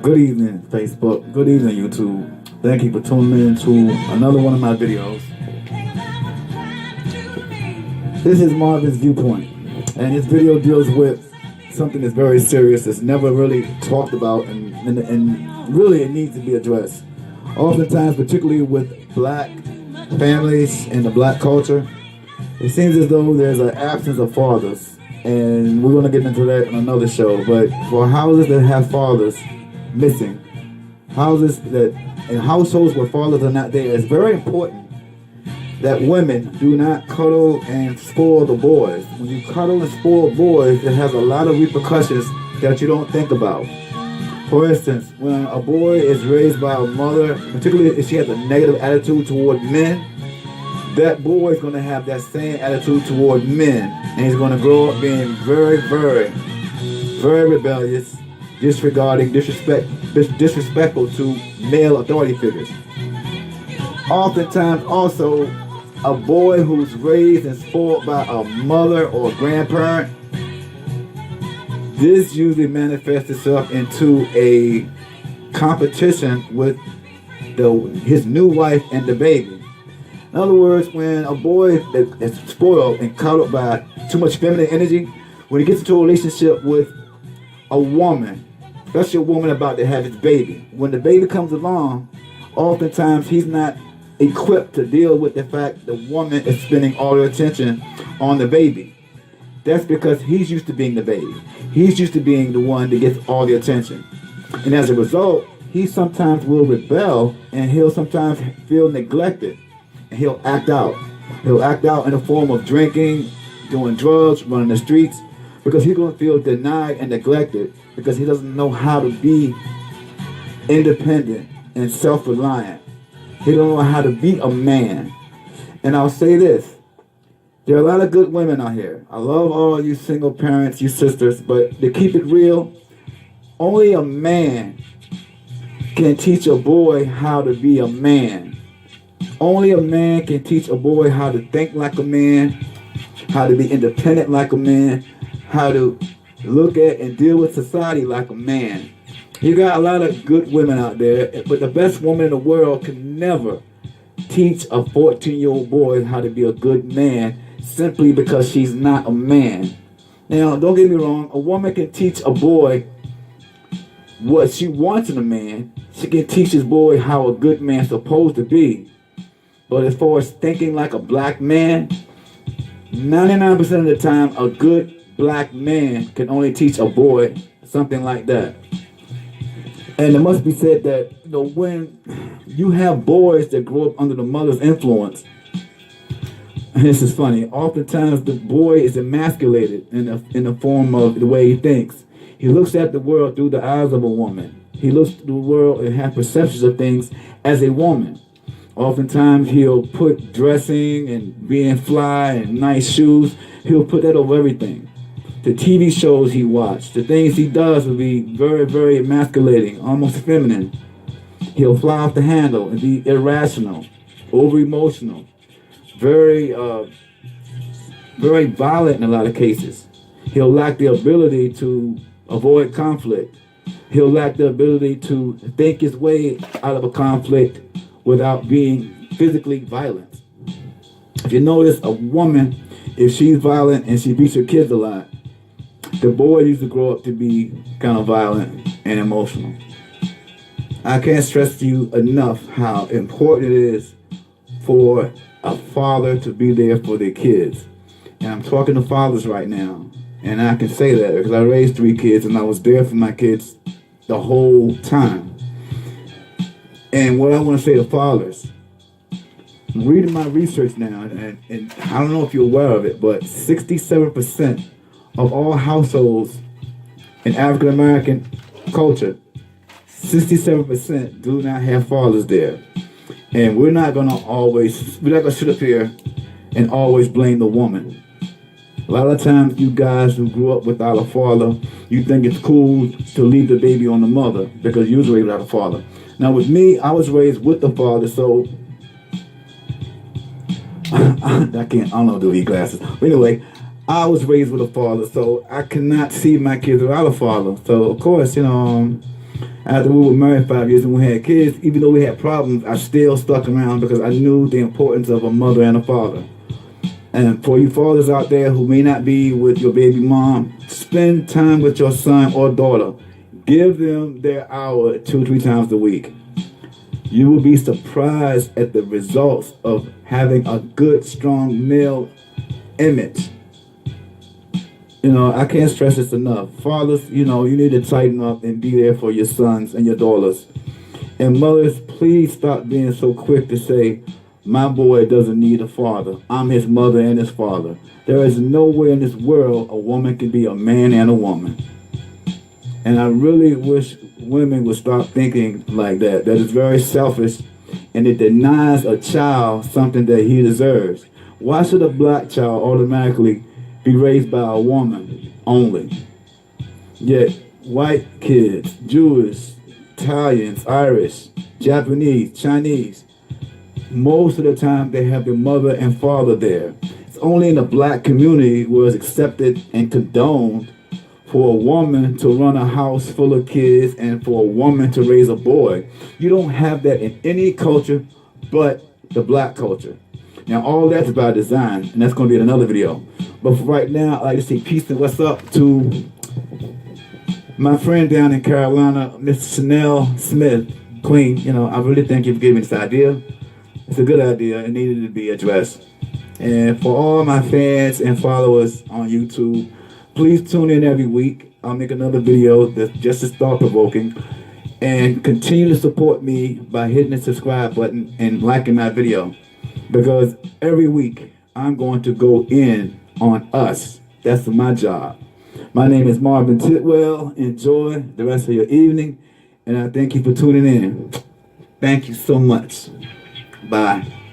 Good evening, Facebook. Good evening, YouTube. Thank you for tuning in to another one of my videos. This is Marvin's Viewpoint, and this video deals with something that's very serious, that's never really talked about, and really it needs to be addressed. Oftentimes, particularly with black families and the black culture, it seems as though there's an absence of fathers, and we're going to get into that in another show. But for houses that have fathers missing, houses that in households where fathers are not there, it's very important that women do not cuddle and spoil the boys. When you cuddle and spoil boys, it has a lot of repercussions that you don't think about. For instance, when a boy is raised by a mother, particularly if she has a negative attitude toward men, that boy is going to have that same attitude toward men, and he's going to grow up being very, very, very rebellious, disrespectful to male authority figures. Oftentimes, also, a boy who's raised and spoiled by a mother or grandparent, this usually manifests itself into a competition with his new wife and the baby. In other words, when a boy is spoiled and cuddled by too much feminine energy, when he gets into a relationship with a woman, especially a woman about to have his baby, when the baby comes along, oftentimes he's not equipped to deal with the fact the woman is spending all her attention on the baby. That's because he's used to being the baby. He's used to being the one that gets all the attention. And as a result, he sometimes will rebel, and he'll sometimes feel neglected, and he'll act out. He'll act out in the form of drinking, doing drugs, running the streets, because he's going to feel denied and neglected because he doesn't know how to be independent and self-reliant. He don't know how to be a man. And I'll say this. There are a lot of good women out here. I love all you single parents, you sisters, but to keep it real, only a man can teach a boy how to be a man. Only a man can teach a boy how to think like a man, how to be independent like a man, how to look at and deal with society like a man. You got a lot of good women out there, but the best woman in the world can never teach a 14-year-old boy how to be a good man simply because she's not a man. Now, don't get me wrong, a woman can teach a boy what she wants in a man. She can teach this boy how a good man's supposed to be. But as far as thinking like a black man, 99% of the time, a good black man can only teach a boy something like that. And it must be said that, when you have boys that grow up under the mother's influence, and this is funny, oftentimes the boy is emasculated in the form of the way he thinks. He looks at the world through the eyes of a woman. He looks at the world and has perceptions of things as a woman. Oftentimes he'll put dressing and being fly and nice shoes, he'll put that over everything. The TV shows he watched, the things he does will be very, very emasculating, almost feminine. He'll fly off the handle and be irrational, over-emotional, very violent in a lot of cases. He'll lack the ability to avoid conflict. He'll lack the ability to think his way out of a conflict without being physically violent. If you notice, a woman, if she's violent and she beats her kids a lot, the boy used to grow up to be kind of violent and emotional. I can't stress to you enough how important it is for a father to be there for their kids. And I'm talking to fathers right now, and I can say that because I raised 3 kids and I was there for my kids the whole time. And what I want to say to fathers, I'm reading my research now, and I don't know if you're aware of it, but 67% of all households in African American culture, 67% do not have fathers there. And we're not gonna sit up here and always blame the woman. A lot of times you guys who grew up without a father, you think it's cool to leave the baby on the mother because you was raised without a father. Now with me, I was raised with the father, so I don't know, do these glasses. But anyway, I was raised with a father, so I cannot see my kids without a father. So of course, After we were married 5 years and we had kids, even though we had problems, I still stuck around because I knew the importance of a mother and a father. And for you fathers out there who may not be with your baby mom, spend time with your son or daughter. Give them their hour 2 or 3 times a week. You will be surprised at the results of having a good, strong male image. I can't stress this enough. Fathers, you need to tighten up and be there for your sons and your daughters. And mothers, please stop being so quick to say, my boy doesn't need a father. I'm his mother and his father. There is nowhere in this world a woman can be a man and a woman. And I really wish women would stop thinking like that. That is very selfish, and it denies a child something that he deserves. Why should a black child automatically be raised by a woman only? Yet white kids, Jewish, Italians, Irish, Japanese, Chinese, most of the time they have their mother and father there. It's only in the black community where it's accepted and condoned for a woman to run a house full of kids and for a woman to raise a boy. You don't have that in any culture but the black culture. Now, all that's by design, and that's going to be in another video. But for right now, I'd like to say peace and what's up to my friend down in Carolina, Miss Chanel Smith, Queen. I really thank you for giving me this idea. It's a good idea. It needed to be addressed. And for all my fans and followers on YouTube, please tune in every week. I'll make another video that's just as thought-provoking. And continue to support me by hitting the subscribe button and liking my video. Because every week, I'm going to go in on us. That's my job. My name is Marvin Titwell. Enjoy the rest of your evening. And I thank you for tuning in. Thank you so much. Bye.